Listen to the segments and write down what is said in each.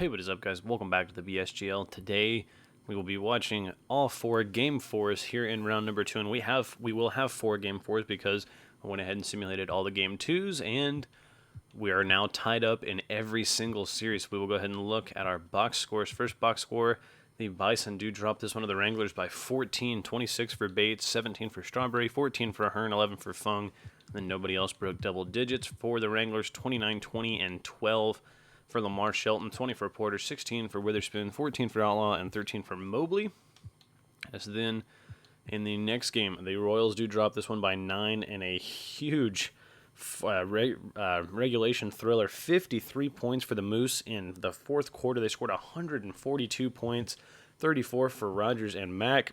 Hey, what is up, guys? Welcome back to the BSGL. Today we will be watching all four game fours here in round number 2, and we will have 4 game fours because I went ahead and simulated all the game 2s, and we are now tied up in every single series. We will go ahead and look at our box scores. First box score, the Bison do drop this one to the Wranglers by 14, 26 for Bates, 17 for Strawberry, 14 for Hearn, 11 for Fung. Then nobody else broke double digits for the Wranglers, 29, 20, and 12 for Lamar Shelton, 20 for Porter, 16 for Witherspoon, 14 for Outlaw, and 13 for Mobley. As then in the next game, the Royals do drop this one by 9 in a huge regulation thriller. 53 points for the Moose in the fourth quarter. They scored 142 points, 34 for Rogers and Mack,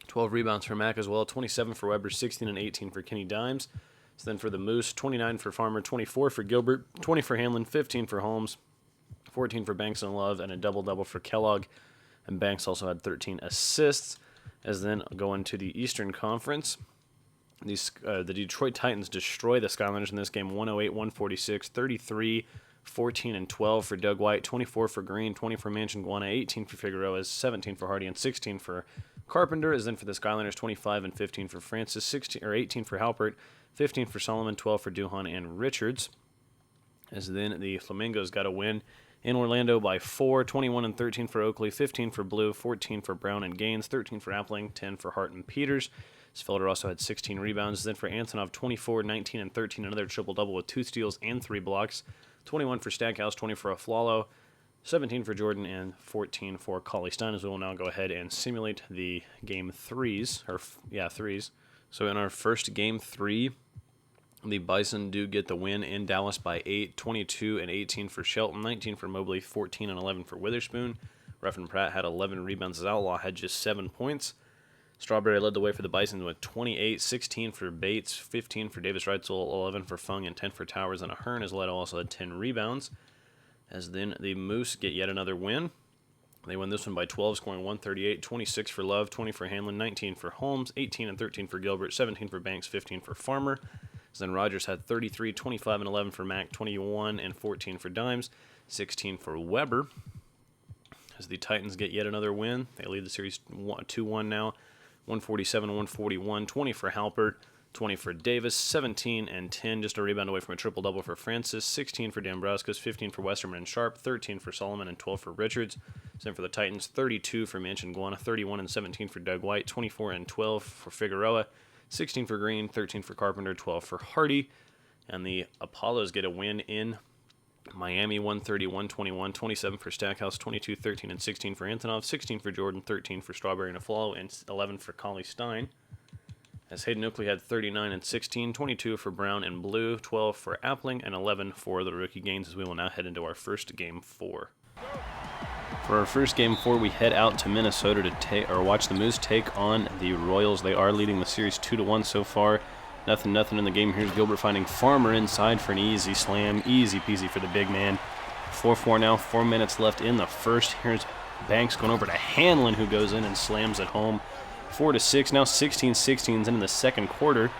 12 rebounds for Mack as well, 27 for Weber, 16 and 18 for Kenny Dimes. So then for the Moose, 29 for Farmer, 24 for Gilbert, 20 for Hanlon, 15 for Holmes, 14 for Banks and Love, and a double-double for Kellogg. And Banks also had 13 assists. As then going to the Eastern Conference, the Detroit Titans destroy the Skylanders in this game, 108-146, 33, 14, and 12 for Doug White, 24 for Green, 20 for Manchin-Guana, 18 for Figueroa, 17 for Hardy, and 16 for Carpenter. As then for the Skylanders, 25 and 15 for Francis, 18 for Halpert, 15 for Solomon, 12 for Duhan and Richards. As then the Flamingos got a win in Orlando by 4, 21 and 13 for Oakley, 15 for Blue, 14 for Brown and Gaines, 13 for Appling, 10 for Hart and Peters. Sfelder also had 16 rebounds. Then for Antonov, 24, 19, and 13, another triple-double with 2 steals and 3 blocks. 21 for Stackhouse, 20 for Aflalo, 17 for Jordan, and 14 for Cauley Stein, as we will now go ahead and simulate the game threes. So in our first game 3, the Bison do get the win in Dallas by 8, 22 and 18 for Shelton, 19 for Mobley, 14 and 11 for Witherspoon. Ruffin Pratt had 11 rebounds as Outlaw had just 7 points. Strawberry led the way for the Bison with 28, 16 for Bates, 15 for Davis Reitzel, 11 for Fung, and 10 for Towers. And Ahern as Leto also had 10 rebounds. As then the Moose get yet another win. They win this one by 12, scoring 138, 26 for Love, 20 for Hanlon, 19 for Holmes, 18 and 13 for Gilbert, 17 for Banks, 15 for Farmer. So then Rogers had 33, 25 and 11 for Mack, 21 and 14 for Dimes, 16 for Weber. As the Titans get yet another win, they lead the series 2-1 now, 147-141, 20 for Halpert, 20 for Davis, 17 and 10, just a rebound away from a triple-double for Francis, 16 for Dambrowskis, 15 for Westerman and Sharp, 13 for Solomon, and 12 for Richards. Then for the Titans, 32 for Manchin-Guana, 31 and 17 for Doug White, 24 and 12 for Figueroa, 16 for Green, 13 for Carpenter, 12 for Hardy. And the Apollos get a win in Miami, 130-121, 27 for Stackhouse, 22, 13, and 16 for Antonov, 16 for Jordan, 13 for Strawberry and Aflalo, and 11 for Cauley Stein. As Hayden Oakley had 39 and 16, 22 for Brown and Blue, 12 for Appling, and 11 for the rookie Gaines, as we will now head into our first game 4. For our first game 4, we head out to Minnesota to watch the Moose take on the Royals. They are leading the series 2-1 so far. Nothing in the game. Here's Gilbert finding Farmer inside for an easy slam. Easy peasy for the big man. 4-4 now, 4 minutes left in the first. Here's Banks going over to Hanlon, who goes in and slams it home. 4-6, now 16-16 in the second quarter.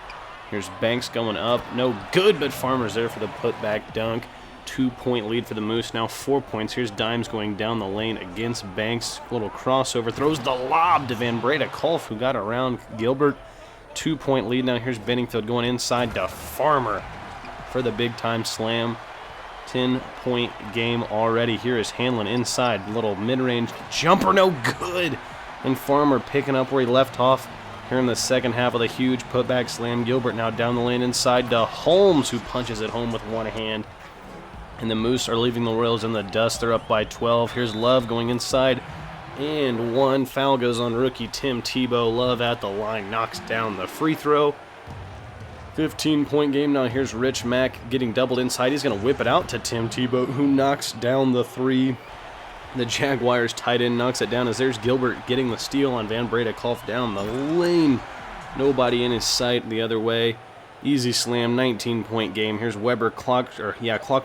Here's Banks going up. No good, but Farmer's there for the putback dunk. 2-point lead for the Moose, now 4 points. Here's Dimes going down the lane against Banks. Little crossover, throws the lob to Van Breda Kolf, who got around Gilbert. 2-point lead now. Here's Benningfield going inside to Farmer for the big-time slam. 10-point game already. Here is Hanlon inside. Little mid-range jumper, no good. And Farmer picking up where he left off here in the second half of the huge putback slam. Gilbert now down the lane inside to Holmes, who punches it home with one hand. And the Moose are leaving the Royals in the dust. They're up by 12. Here's Love going inside. And one foul goes on rookie Tim Tebow. Love at the line knocks down the free throw. 15-point game now. Here's Rich Mack getting doubled inside. He's going to whip it out to Tim Tebow, who knocks down the 3. The Jaguars tight end knocks it down as there's Gilbert getting the steal on Van Breda Kolf down the lane. Nobody in his sight the other way. Easy slam, 19-point game. Here's Weber clock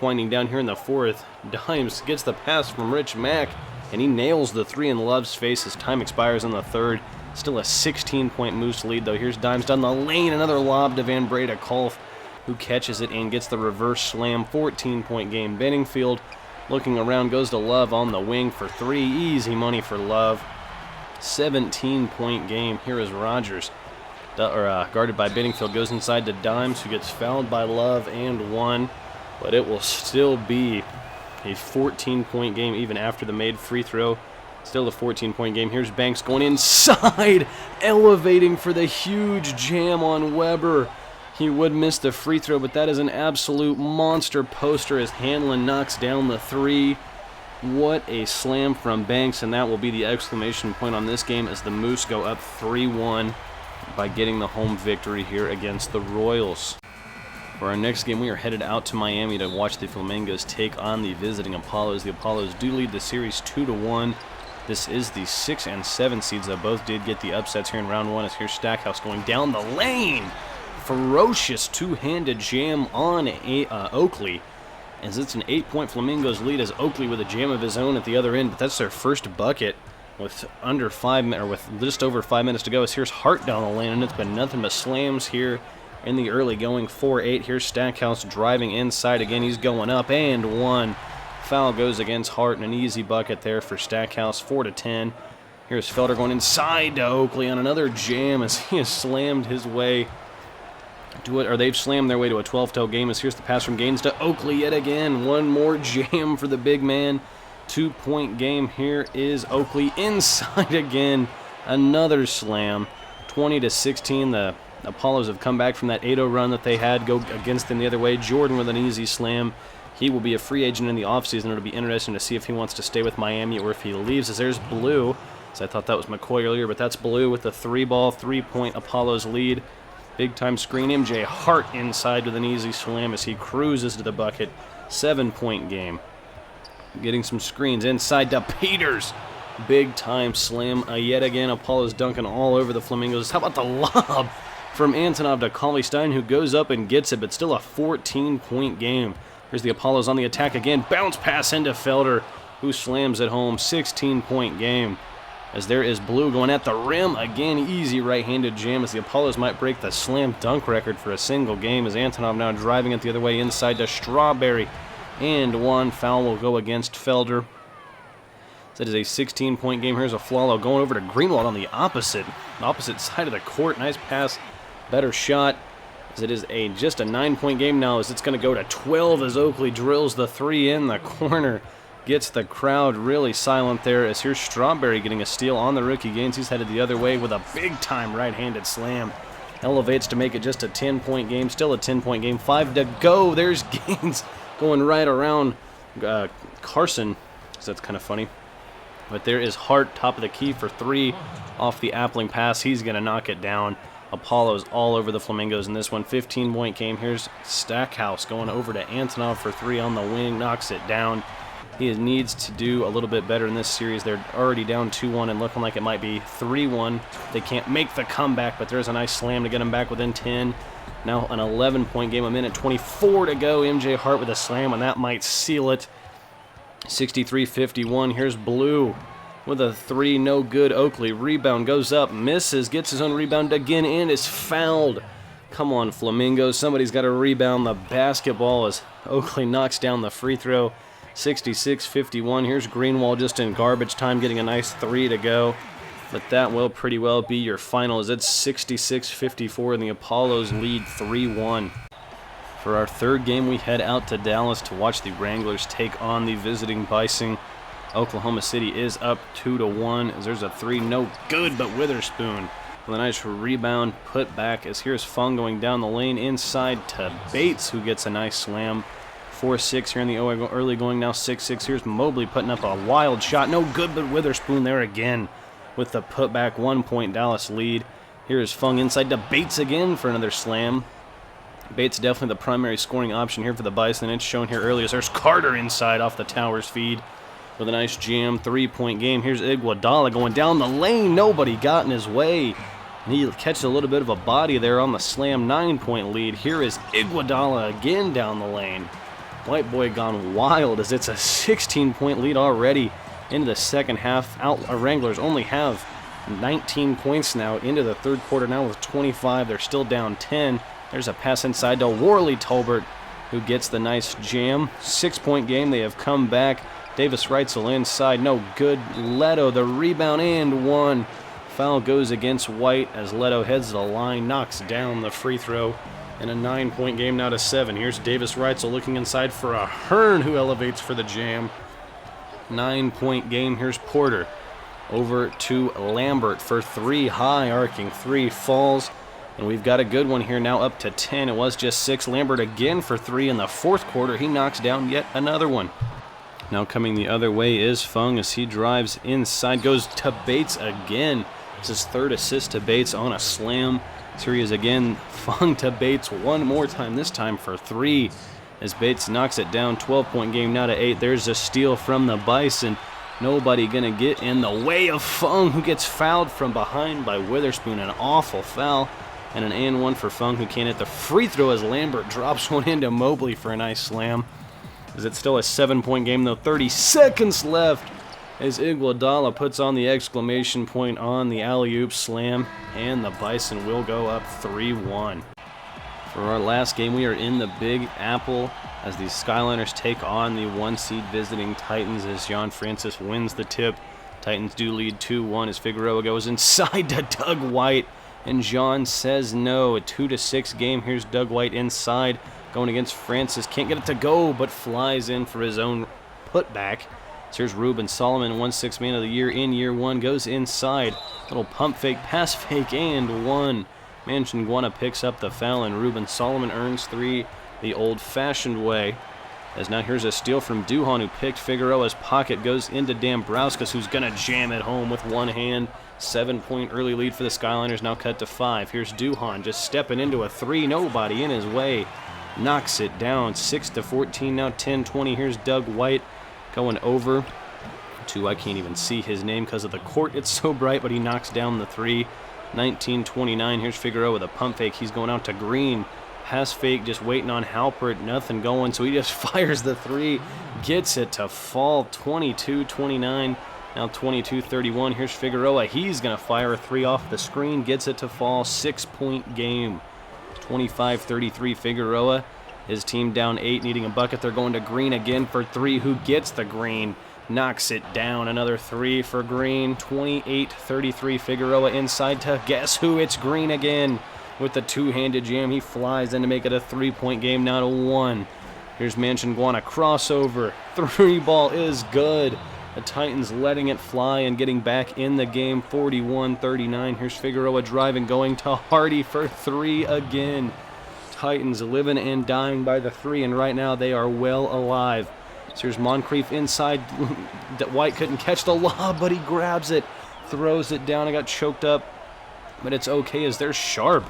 winding down here in the fourth. Dimes gets the pass from Rich Mack, and he nails the 3 in Love's face as time expires in the third. Still a 16-point Moose lead, though. Here's Dimes down the lane. Another lob to Van Breda Kolf, who catches it and gets the reverse slam. 14-point game. Benningfield Looking around, goes to Love on the wing for 3. Easy money for Love. 17-point game. Here is Rogers. Guarded by Bedingfield, goes inside to Dimes, who gets fouled by Love and 1. But it will still be a 14-point game even after the made free throw. Still a 14-point game. Here's Banks going inside, elevating for the huge jam on Weber. He would miss the free throw, but that is an absolute monster poster as Hanlon knocks down the 3. What a slam from Banks, and that will be the exclamation point on this game as the Moose go up 3-1 by getting the home victory here against the Royals. For our next game, we are headed out to Miami to watch the Flamingos take on the visiting Apollos. The Apollos do lead the series 2-1. This is the 6 and 7 seeds that both did get the upsets here in round 1. As here's Stackhouse going down the lane. Ferocious two-handed jam on Oakley, as it's an 8-point Flamingos lead, as Oakley with a jam of his own at the other end. But that's their first bucket with with just over 5 minutes to go. As here's Hart down the lane, and it's been nothing but slams here in the early going. 4-8. Here's Stackhouse driving inside again. He's going up and 1. Foul goes against Hart, and an easy bucket there for Stackhouse. 4-10. Here's Felder going inside to Oakley on another jam as he has slammed his way to it, or they've slammed their way to a 12-toe game. As here's the pass from Gaines to Oakley yet again. One more jam for the big man. 2-point game. Here is Oakley inside again. Another slam. 20-16. The Apollos have come back from that 8-0 run that they had go against them the other way. Jordan with an easy slam. He will be a free agent in the offseason. It'll be interesting to see if he wants to stay with Miami or if he leaves. As there's Blue. So I thought that was McCoy earlier, but that's Blue with the 3-ball, 3-point Apollos lead. Big-time screen. MJ Hart inside with an easy slam as he cruises to the bucket. 7-point game. Getting some screens inside to Peters. Big-time slam yet again. Apollo's dunking all over the Flamingos. How about the lob from Antonov to Cauley-Stein, who goes up and gets it, but still a 14-point game. Here's the Apollos on the attack again. Bounce pass into Felder, who slams it home. 16-point game. As there is Blue going at the rim again. Easy right-handed jam as the Apollos might break the slam dunk record for a single game. As Antonov now driving it the other way inside to Strawberry. And 1 foul will go against Felder. That is a 16-point game. Here's a Flalo going over to Greenwald on the opposite side of the court. Nice pass. Better shot. As it is just a 9-point game now, as it's going to go to 12 as Oakley drills the 3 in the corner. Gets the crowd really silent there, as here's Strawberry getting a steal on the rookie Gaines. He's headed the other way with a big-time right-handed slam. Elevates to make it just a 10-point game. Still a 10-point game. 5 to go. There's Gaines going right around Carson. So that's kind of funny. But there is Hart, top of the key for 3 off the Appling pass. He's going to knock it down. Apollo's all over the Flamingos in this one. 15-point game. Here's Stackhouse going over to Antonov for 3 on the wing. Knocks it down. He needs to do a little bit better in this series. They're already down 2-1 and looking like it might be 3-1. They can't make the comeback, but there's a nice slam to get them back within 10. Now an 11-point game, a minute 24 to go. MJ Hart with a slam, and that might seal it. 63-51. Here's Blue with a 3, no good. Oakley, rebound, goes up, misses, gets his own rebound again, and is fouled. Come on, Flamingos. Somebody's got to rebound the basketball as Oakley knocks down the free throw. 66-51. Here's Greenwald just in garbage time getting a nice 3 to go. But that will pretty well be your final, as it's 66-54 and the Apollos lead 3-1. For our third game, we head out to Dallas to watch the Wranglers take on the visiting Bison. Oklahoma City is up 2-1 as there's a 3, no good, but Witherspoon with a nice rebound put back as here's Fung going down the lane inside to Bates, who gets a nice slam. 4-6 here in the early going, now 6-6. Here's Mobley putting up a wild shot. No good, but Witherspoon there again with the putback. 1-point Dallas lead. Here's Fung inside to Bates again for another slam. Bates definitely the primary scoring option here for the Bison. It's shown here earlier. There's Carter inside off the Towers feed with a nice jam. 3-point game. Here's Iguodala going down the lane. Nobody got in his way. He catches a little bit of a body there on the slam. 9-point lead. Here is Iguodala again down the lane. White boy gone wild as it's a 16-point lead already into the second half. Wranglers only have 19 points now into the third quarter now with 25. They're still down 10. There's a pass inside to Worley Tolbert, who gets the nice jam. 6-point game. They have come back. Davis Reitzel inside. No good. Leto, the rebound, and one. Foul goes against White as Leto heads to the line, knocks down the free throw. And a 9-point game now to 7. Here's Davis Reitzel looking inside for a Hearn, who elevates for the jam. 9-point game. Here's Porter over to Lambert for 3. High arcing 3 falls. And we've got a good one here now, up to 10. It was just 6. Lambert again for 3 in the fourth quarter. He knocks down yet another one. Now coming the other way is Fung as he drives inside. Goes to Bates again. It's his third assist to Bates on a slam. So here he is again. Fung to Bates one more time, this time for 3. As Bates knocks it down. 12-point game now to 8. There's a steal from the Bison. Nobody going to get in the way of Fung, who gets fouled from behind by Witherspoon. An awful foul. And an and one for Fung, who can't hit the free throw as Lambert drops one into Mobley for a nice slam. Is it still a 7-point game, though? 30 seconds left as Iguodala puts on the exclamation point on the alley-oop slam, and the Bison will go up 3-1. For our last game, we are in the Big Apple as the Skyliners take on the 1-seed visiting Titans as John Francis wins the tip. Titans do lead 2-1 as Figueroa goes inside to Doug White. And John says no. A 2-6 game. Here's Doug White inside, going against Francis. Can't get it to go, but flies in for his own putback. So here's Ruben Solomon, 1-6 man of the year in year 1. Goes inside. Little pump fake, pass fake, and 1. Manchiguana picks up the foul, and Ruben Solomon earns 3 the old-fashioned way. As now here's a steal from Duhon, who picked Figueroa's pocket. Goes into Dambrauskas, who's going to jam it home with one hand. 7-point early lead for the Skyliners, now cut to 5. Here's Duhon just stepping into a 3. Nobody in his way. Knocks it down. 6-14, now 10-20. Here's Doug White going over to, I can't even see his name because of the court. It's so bright, but he knocks down the 3. 19-29. Here's Figueroa with a pump fake. He's going out to Green. Pass fake, just waiting on Halpert. Nothing going, so he just fires the 3. Gets it to fall. 22-29. Now 22-31. Here's Figueroa. He's going to fire a 3 off the screen. Gets it to fall. 6-point game. 25-33 Figueroa. His team down 8, needing a bucket. They're going to Green again for 3. Who gets the Green? Knocks it down. Another 3 for Green. 28-33 Figueroa inside to guess who? It's Green again. With the two-handed jam, he flies in to make it a 3-point game, now to 1. Here's Manchiguana. Crossover. 3 ball is good. The Titans letting it fly and getting back in the game, 41-39. Here's Figueroa driving, going to Hardy for 3 again. Titans living and dying by the 3, and right now they are well alive. So here's Moncrief inside. White couldn't catch the lob, but he grabs it, throws it down. I got choked up, but it's okay as they're sharp.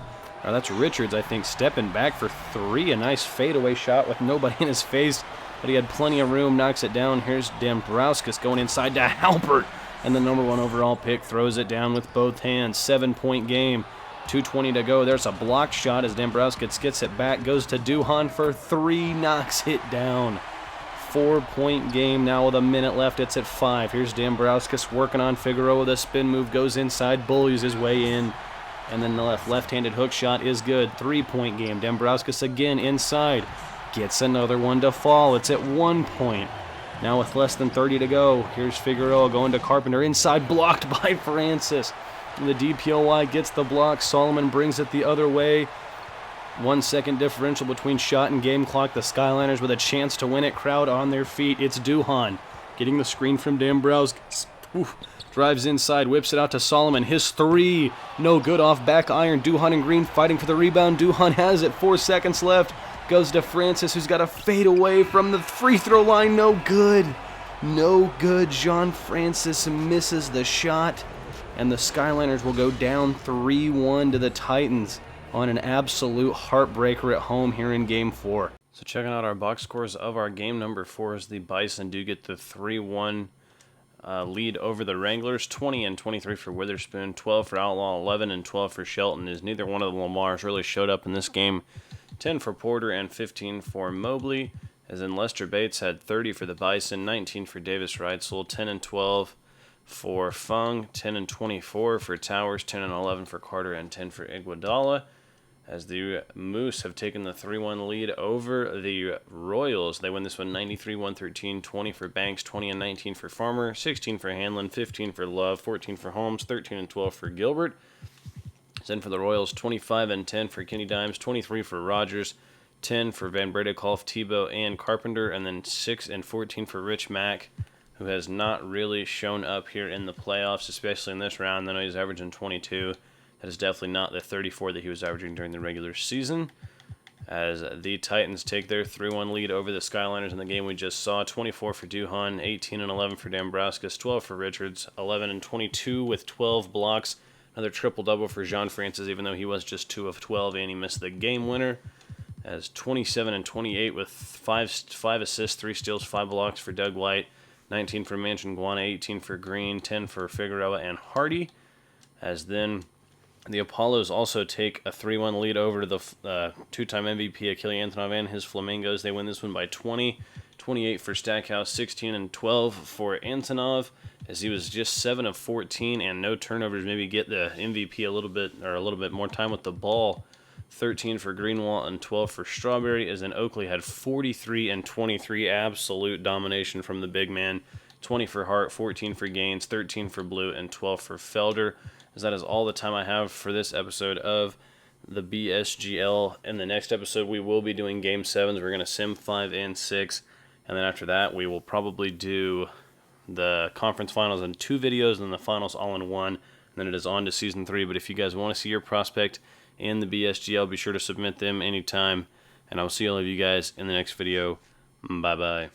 Now that's Richards, I think, stepping back for 3. A nice fadeaway shot with nobody in his face. But he had plenty of room, knocks it down. Here's Dambrauskas going inside to Halpert. And the number 1 overall pick throws it down with both hands. 7-point game. 2:20 to go. There's a block shot as Dambrauskas gets it back. Goes to Duhon for 3. Knocks it down. 4-point game now with a minute left. It's at 5. Here's Dambrauskas working on Figueroa. The spin move goes inside. Bullies his way in. And then the left-handed hook shot is good. 3-point game. Dambrauskas again inside. Gets another one to fall. It's at 1 point. Now with less than 30 to go, here's Figueroa going to Carpenter. Inside, blocked by Francis. The DPOY gets the block. Solomon brings it the other way. 1 second differential between shot and game clock. The Skyliners with a chance to win it. Crowd on their feet. It's Duhon getting the screen from Dambrauskas. Drives inside, whips it out to Solomon. His 3, no good, off back iron. Duhon and Green fighting for the rebound. Duhon has it. 4 seconds left. Goes to Francis, who's got to fade away from the free throw line. No good. No good. John Francis misses the shot. And the Skyliners will go down 3-1 to the Titans on an absolute heartbreaker at home here in Game 4. So checking out our box scores of our game number 4 as the Bison do get the 3-1 lead over the Wranglers. 20 and 23 for Witherspoon, 12 for Outlaw, 11 and 12 for Shelton, as neither one of the Lamars really showed up in this game. 10 for Porter and 15 for Mobley, as in Lester Bates had 30 for the Bison, 19 for Davis Reitzel, 10 and 12 for Fung, 10 and 24 for Towers, 10 and 11 for Carter, and 10 for Iguodala. as the Moose have taken the 3-1 lead over the Royals. They win this one 93-113, 20 for Banks, 20 and 19 for Farmer, 16 for Hanlon, 15 for Love, 14 for Holmes, 13 and 12 for Gilbert. Then for the Royals, 25 and 10 for Kenny Dimes, 23 for Rogers, 10 for Van Bredekolf, Tebow, and Carpenter, and then 6 and 14 for Rich Mack, who has not really shown up here in the playoffs, especially in this round. I know he's averaging 22. That is definitely not the 34 that he was averaging during the regular season. As the Titans take their 3-1 lead over the Skyliners in the game we just saw. 24 for Duhan, 18 and 11 for Dambrowskis, 12 for Richards, 11 and 22 with 12 blocks. Another triple-double for Jean Francis, even though he was just 2 of 12 and he missed the game winner. As 27 and 28 with 5 assists, 3 steals, 5 blocks for Doug White, 19 for Manchiguana, 18 for Green, 10 for Figueroa and Hardy. As then the Apollos also take a 3-1 lead over the two-time MVP Achille Antonov and his Flamingos. They win this one by 20, 28 for Stackhouse, 16 and 12 for Antonov, as he was just 7 of 14 and no turnovers. Maybe get the MVP a little bit more time with the ball. 13 for Greenwald and 12 for Strawberry, as then Oakley had 43 and 23, absolute domination from the big man. 20 for Hart, 14 for Gaines, 13 for Blue, and 12 for Felder. As that is all the time I have for this episode of the BSGL. In the next episode, we will be doing Game 7s. We're going to sim 5 and 6. And then after that, we will probably do the conference finals in 2 videos and the finals all in 1. And then it is on to Season 3. But if you guys want to see your prospect in the BSGL, be sure to submit them anytime. And I will see all of you guys in the next video. Bye-bye.